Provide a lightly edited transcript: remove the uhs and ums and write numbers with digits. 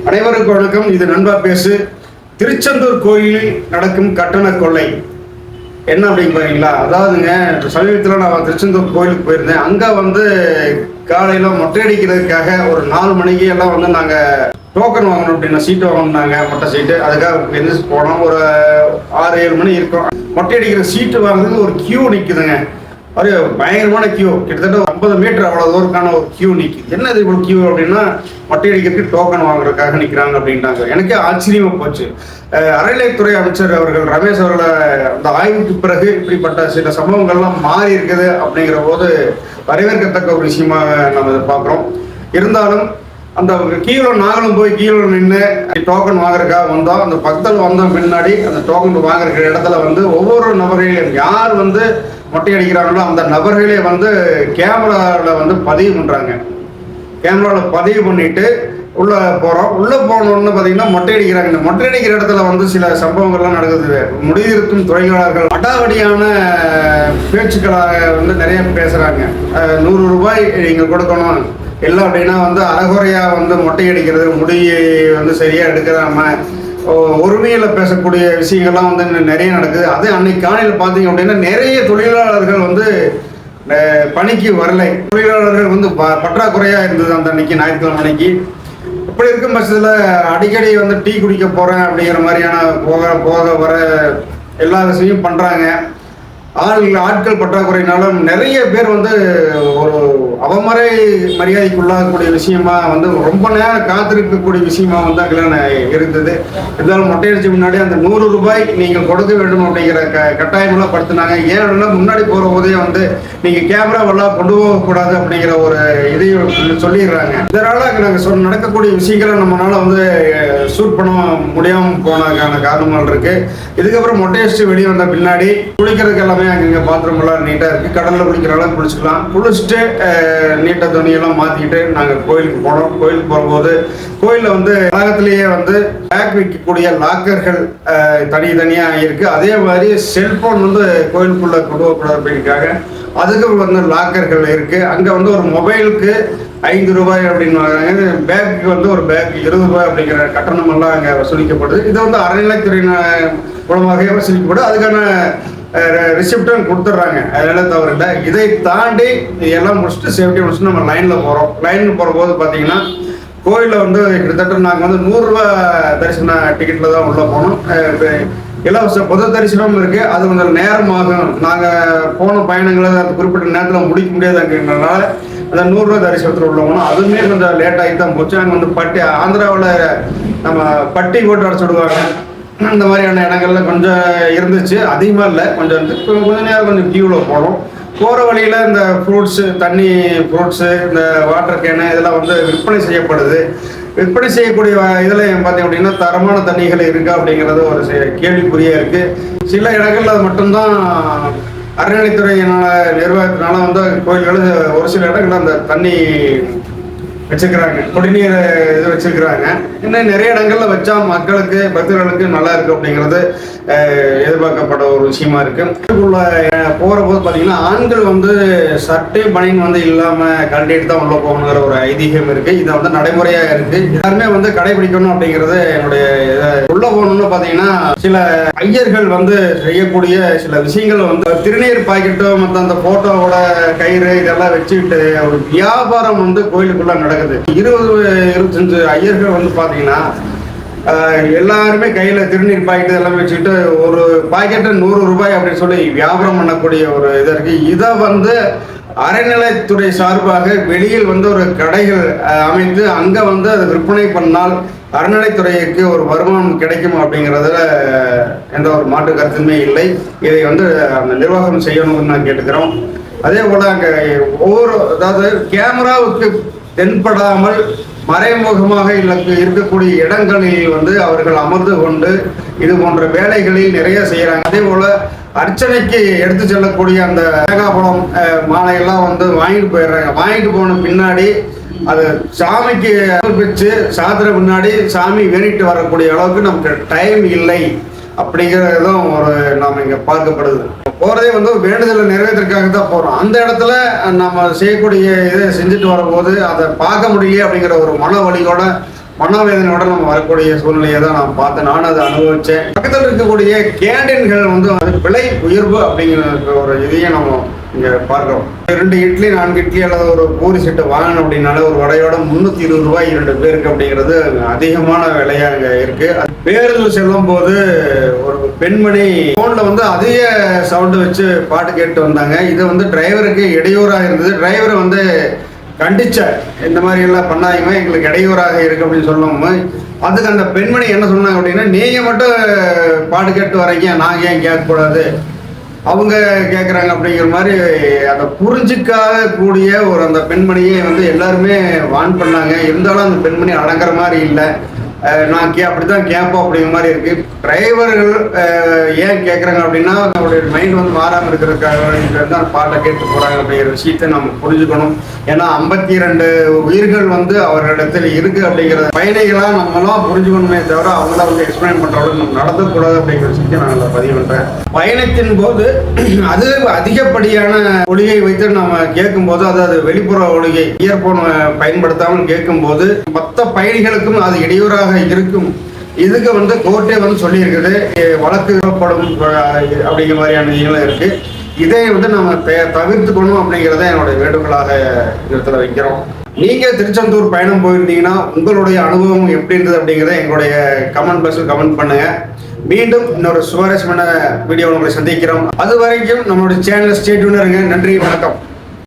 அனைவருக்கும் வணக்கம். இது நண்பா பேசு. திருச்செந்தூர் கோயிலில் நடக்கும் கட்டண கொள்ளை என்ன அப்படின்னு பாருங்களா? அதாவதுங்க, சமீபத்தில் நான் திருச்செந்தூர் கோயிலுக்கு போயிருந்தேன். அங்கே காலையில் மொட்டையடிக்கிறதுக்காக ஒரு 4 மணிக்கு எல்லாம் நாங்கள் டோக்கன் வாங்கணும் அப்படின்னா சீட்டு வாங்கினாங்க, மொட்டை சீட்டு. அதுக்காக எந்திரிச்சு போனோம். ஒரு 6-7 மணி இருக்கும். மொட்டையடிக்கிற சீட்டு வாங்குறதுக்கு ஒரு கியூ நிற்குதுங்க. ஒரு பயங்கரமான கியூ, கிட்டத்தட்ட 50 மீட்டர் அவ்வளோ தூரக்கான ஒரு கியூ நிற்குது. என்னது இவ்வளோ கியூ அப்படின்னா, மொட்டையடிக்கிறதுக்கு டோக்கன் வாங்குறதுக்காக நிற்கிறாங்க அப்படின்ட்டாங்க. எனக்கே ஆச்சரியமாக போச்சு. அறநிலையத்துறை அமைச்சர் அவர்கள் ரமேஷ் அவர்களை அந்த ஆய்வுக்கு பிறகு இப்படிப்பட்ட சில சம்பவங்கள்லாம் மாறி இருக்குது அப்படிங்கிற போது வரவேற்கத்தக்க ஒரு விஷயமாக நம்ம இதை பார்க்குறோம். இருந்தாலும் அந்த கீழே நாங்களும் போய் கீழே நின்று டோக்கன் வாங்குறதுக்காக வந்தோம். அந்த பக்கத்தில் வந்த பின்னாடி அந்த டோக்கன் வாங்குற இடத்துல ஒவ்வொரு நபர்களையும் யார் மொட்டை அடிக்கிறாங்களோ அந்த நபர்களே கேமராவில் பதிவு பண்ணுறாங்க. கேமராவில் பதிவு பண்ணிட்டு உள்ளே போகிறோம். உள்ளே போனோன்னு பார்த்தீங்கன்னா மொட்டை அடிக்கிறாங்க. இந்த மொட்டை அடிக்கிற இடத்துல சில சம்பவங்கள்லாம் நடக்குது. முடியிருக்கும் தொழிலாளர்கள் அடாவடியான பேச்சுக்களாக நிறைய பேசுகிறாங்க. 100 ரூபாய் நீங்கள் கொடுக்கணும் இல்லை அப்படின்னா அறகுறையாக மொட்டை அடிக்கிறது, முடியை சரியாக எடுக்கிறாம ஒருமையில் பேசக்கூடிய விஷயங்கள்லாம் நிறைய நடக்குது. அது அன்னைக்கு காலையில் பார்த்தீங்க அப்படின்னா நிறைய தொழிலாளர்கள் பணிக்கு வரலை. தொழிலாளர்கள் பற்றாக்குறையாக இருந்தது அந்த அன்னைக்கு ஞாயிற்றுக்கிழமை அன்னைக்கு. இப்படி இருக்கும் பட்சத்தில் அடிக்கடி டீ குடிக்க போகிறேன் அப்படிங்கிற மாதிரியான போக வர எல்லா விஷயமும் பண்ணுறாங்க. ஆட்கள் பற்றாக்குறையினாலும் நிறைய பேர் ஒரு அவமறை மரியாதைக்குள்ளாகக்கூடிய விஷயமா ரொம்ப நேரம் காத்திருக்கக்கூடிய விஷயமா அங்கே இருந்தது. இருந்தாலும் மொட்டையடிச்ச முன்னாடி அந்த 100 ரூபாய் நீங்கள் கொடுக்க வேண்டும் அப்படிங்கிற கட்டாயமெல்லாம் படுத்தினாங்க. ஏன்னா முன்னாடி போகிற போதே நீங்கள் கேமராவெல்லாம் கொண்டு போகக்கூடாது அப்படிங்கிற ஒரு இதையும் சொல்லிடுறாங்க. இதனால் அங்கே நாங்கள் நடக்கக்கூடிய விஷயங்களை நம்மளால ஷூட் பண்ண முடியாமல் போனதுக்கான காரணங்கள் இருக்கு. இதுக்கப்புறம் மொட்டையடிச்சு வெளியே வந்த பின்னாடி குளிக்கிறதுக்கு எல்லாமே அங்கே பாத்ரூம் எல்லாம் நீட்டாக இருக்குது. கடலில் குளிக்கிற அளவுக்கு குளிச்சுக்கலாம். குளிச்சுட்டு நீட்டாக துணியெல்லாம் மாற்றிக்கிட்டு நாங்கள் கோயிலுக்கு போனோம். கோயிலுக்கு போகும்போது கோயிலில் வளாகத்திலேயே பேக் வைக்கக்கூடிய லாக்கர்கள் தனித்தனியாக இருக்குது. அதே மாதிரி செல்ஃபோன் கோயிலுக்குள்ளே கொண்டு போகக்கூடாது அப்படிங்கிறதுக்காக அதுக்கு லாக்கர்கள் இருக்குது. அங்கே ஒரு மொபைலுக்கு 5 ரூபாய் அப்படின்னு வாங்குறாங்க. பேக்கு ஒரு பேக் 20 ரூபாய் அப்படிங்கிற கட்டணம் எல்லாம் அங்கே வசூலிக்கப்படுது. இது அறநிலைத்துறையின் மூலமாக வசூலிக்கப்படுது. அதுக்கான ரிசிப்டும் கொடுத்துட்றாங்க. அதெல்லாம் தவறு இல்லை. இதை தாண்டி எல்லாம் முடிச்சுட்டு சேஃப்டி முடிச்சுட்டு நம்ம லைனில் போகிறோம். லைனில் போகிற போது பார்த்தீங்கன்னா கோயிலில் கிட்டத்தட்ட நாங்கள் 100 ரூபா தரிசன டிக்கெட்டில் தான் உள்ளே போனோம். இலவச பொது தரிசனம் இருக்குது. அது நேரமாகும். நாங்கள் போன பயணங்களை அந்த குறிப்பிட்ட நேரத்தில் முடிக்க முடியாதுங்கிறதுனால அந்த 100 ரூபா தரிசனத்தில் உள்ள போனோம். அதுவுமே கொஞ்சம் லேட்டாகி தான் போச்சு. அங்கே பட்டி ஆந்திராவில் நம்ம பட்டி போட்டு அடைச்சி விடுவாங்க. இந்த மாதிரியான இடங்கள்ல கொஞ்சம் இருந்துச்சு, அதிகமாக இல்லை. கொஞ்ச நேரம் கொஞ்சம் கியூவில் போனோம். போகிற வழியில் இந்த ஃப்ரூட்ஸு, தண்ணி ஃப்ரூட்ஸு, இந்த வாட்டர் கேனு இதெல்லாம் விற்பனை செய்யப்படுது. விற்பனை செய்யக்கூடிய இதில் பார்த்தீங்க அப்படின்னா தரமான தண்ணிகள் இருக்கா அப்படிங்கிறது ஒரு கேள்விக்குறியாக இருக்குது. சில இடங்கள்ல அது மட்டும்தான் அறநிலைத்துறையினால நிர்வாகத்தினால கோயில்கள் ஒரு சில இடங்கள்ல அந்த தண்ணி வச்சுக்கிறாங்க, குடிநீர் இது வச்சுருக்கிறாங்க. இன்னும் நிறைய இடங்கள்ல வச்சா மக்களுக்கு பக்தர்களுக்கு நல்லா இருக்கு அப்படிங்கிறது எதிர்பார்க்கப்பட்ட ஒரு விஷயமா இருக்கு. போகிற போது பார்த்தீங்கன்னா ஆண்கள் சட்டை பனியன் இல்லாமல் கழட்டிட்டு தான் உள்ள போகணுங்கிற ஒரு ஐதீகம் இருக்கு. இது நடைமுறையாக இருக்கு. எல்லாருமே கடைபிடிக்கணும் அப்படிங்கிறது என்னுடைய உள்ள போகணும்னு பார்த்தீங்கன்னா சில ஐயர்கள் செய்யக்கூடிய சில விஷயங்கள் திருநீர் பாக்கெட்டோ மற்ற அந்த போட்டோவோட கயிறு இதெல்லாம் வச்சுக்கிட்டு ஒரு வியாபாரம் கோயிலுக்குள்ள நடக்குது. 20-25 ஐயர்கள் பார்த்தீங்கன்னா எல்லாருமே கையில் திருநீர் பாக்கெட்டு எல்லாம் வச்சுக்கிட்டு ஒரு பாக்கெட்டு 100 ரூபாய் அப்படின்னு சொல்லி வியாபாரம் பண்ணக்கூடிய ஒரு இது இருக்கு. இதை அறநிலைத்துறை சார்பாக வெளியில் ஒரு கடைகள் அமைத்து அங்கே அதை விற்பனை பண்ணால் அறநிலைத்துறைக்கு ஒரு வருமானம் கிடைக்கும் அப்படிங்கிறதுல எந்த ஒரு மாற்று கருத்துமே இல்லை. இதை அந்த நிர்வாகம் செய்யணும்னு நான் கேட்டுக்கிறோம். அதே போல் அங்கே அதாவது கேமராவுக்கு தென்படாமல் மறைமுகமாக இருக்கக்கூடிய இடங்களில் அவர்கள் அமர்ந்து கொண்டு இது போன்ற வேலைகளில் நிறைய செய்கிறாங்க. அதே போல் அர்ச்சனைக்கு எடுத்து செல்லக்கூடிய அந்த தேங்காய்பழம் மாலையெல்லாம் வாங்கிட்டு போயிடுறாங்க. வாங்கிட்டு போன பின்னாடி அது சாமிக்கு வச்சு சாத்திர முன்னாடி சாமி வேணிட்டு வரக்கூடிய அளவுக்கு நமக்கு டைம் இல்லை அப்படிங்கிறதும் ஒரு நாம் இங்கே பார்க்கப்படுது. போகிறதே வேண்டுதலை நிறைவேற்றதுக்காக தான் போகிறோம். அந்த இடத்துல நம்ம செய்யக்கூடிய இதை செஞ்சுட்டு வரும்போது அதை பார்க்க முடியல அப்படிங்கிற ஒரு மன வலியோட மனவேதனையோட நம்ம வரக்கூடிய சூழ்நிலையை தான் நான் பார்த்தேன். நானும் அதை அனுபவிச்சேன். பக்கத்தில் இருக்கக்கூடிய கேண்டீன்கள் வந்து அது விலை உயர்வு அப்படிங்கிற ஒரு இதையும் நம்ம இங்கே பார்க்குறோம். 2 இட்லி 4 இட்லி அல்லது ஒரு பூரி செட்டு வாங்கணும் அப்படின்னால ஒரு வடையோட 320 ரூபாய் 2 பேருக்கு அப்படிங்கிறது அதிகமான விலையாக இங்கே இருக்கு. பேருந்தில் செல்லும் போது ஒரு பெண்மணி போன்ல வந்து அதிக சவுண்டு வச்சு பாட்டு கேட்டு வந்தாங்க. இது வந்து டிரைவருக்கு இடையூறாக இருந்தது. டிரைவர் வந்து கண்டிச்சார், இந்த மாதிரி எல்லாம் பண்ணாதீங்க, எங்களுக்கு இடையூறாக இருக்கு அப்படின்னு சொல்லும்போது அதுக்கு அந்த பெண்மணி என்ன சொன்னாங்க அப்படின்னா, நீங்க மட்டும் பாட்டு கேட்டு வரீங்க, நாங்கள் ஏன் கேட்கக்கூடாது, அவங்க கேட்குறாங்க அப்படிங்கிற மாதிரி அதை புரிஞ்சிக்காத கூடிய ஒரு அந்த பெண்மணியை வந்து எல்லாருமே வான் பண்ணாங்க. இருந்தாலும் அந்த பெண்மணி அடங்குற மாதிரி இல்லை. நான் அப்படித்தான் கேட்போம் அப்படிங்கிற மாதிரி இருக்கு. டிரைவர்கள் ஏன் கேட்குறாங்க அப்படின்னா அவங்களுடைய மைண்ட் வந்து மாறாமல் இருக்கிறதுக்காக தான் பாட்டை கேட்டு போகிறாங்க அப்படிங்கிற விஷயத்தை நம்ம புரிஞ்சுக்கணும். ஏன்னா 52 உயிர்கள் வந்து அவர்களிடத்தில் இருக்கு அப்படிங்கிற பயணிகளாக நம்மளாம் புரிஞ்சுக்கணுமே தவிர அவங்கள வந்து எக்ஸ்பிளைன் பண்ணுறவங்க நம்ம நடத்தக்கூடாது அப்படிங்கிற விஷயத்தை நான் பதிவு பண்ணுறேன். பயணத்தின் போது அது அதிகப்படியான ஒலியை வைத்து நம்ம கேட்கும்போது, அதாவது வெளிப்புற ஒலியை இயர்போன் பயன்படுத்தாமல் கேட்கும்போது மற்ற பயணிகளுக்கும் அது இடையூறாக இருக்கும். இதுக்கு வந்து கோர்ட்டே வந்து சொல்லியிருக்குது, வழக்குப்படும் அப்படிங்கிற மாதிரியான விஷயங்களும் இருக்கு. இதை வந்து நம்ம தவிர்த்துக்கணும் அப்படிங்கிறத என்னுடைய வேண்டுகோளாக இடத்துல வைக்கிறோம். நீங்க திருச்செந்தூர் பயணம் போயிருந்தீங்கன்னா உங்களுடைய அனுபவம் எப்படி இருந்தது அப்படிங்கிறத எங்களுடைய கமெண்ட் பாக்ஸில் கமெண்ட் பண்ணுங்க. மீண்டும் இன்னொரு சுவாரஸ்யமான வீடியோ உங்களை சந்திக்கிறோம். அது வரைக்கும் நம்மளுடைய சேனல் ஸ்டே டியூன்ல இருங்க. நன்றி, வணக்கம்.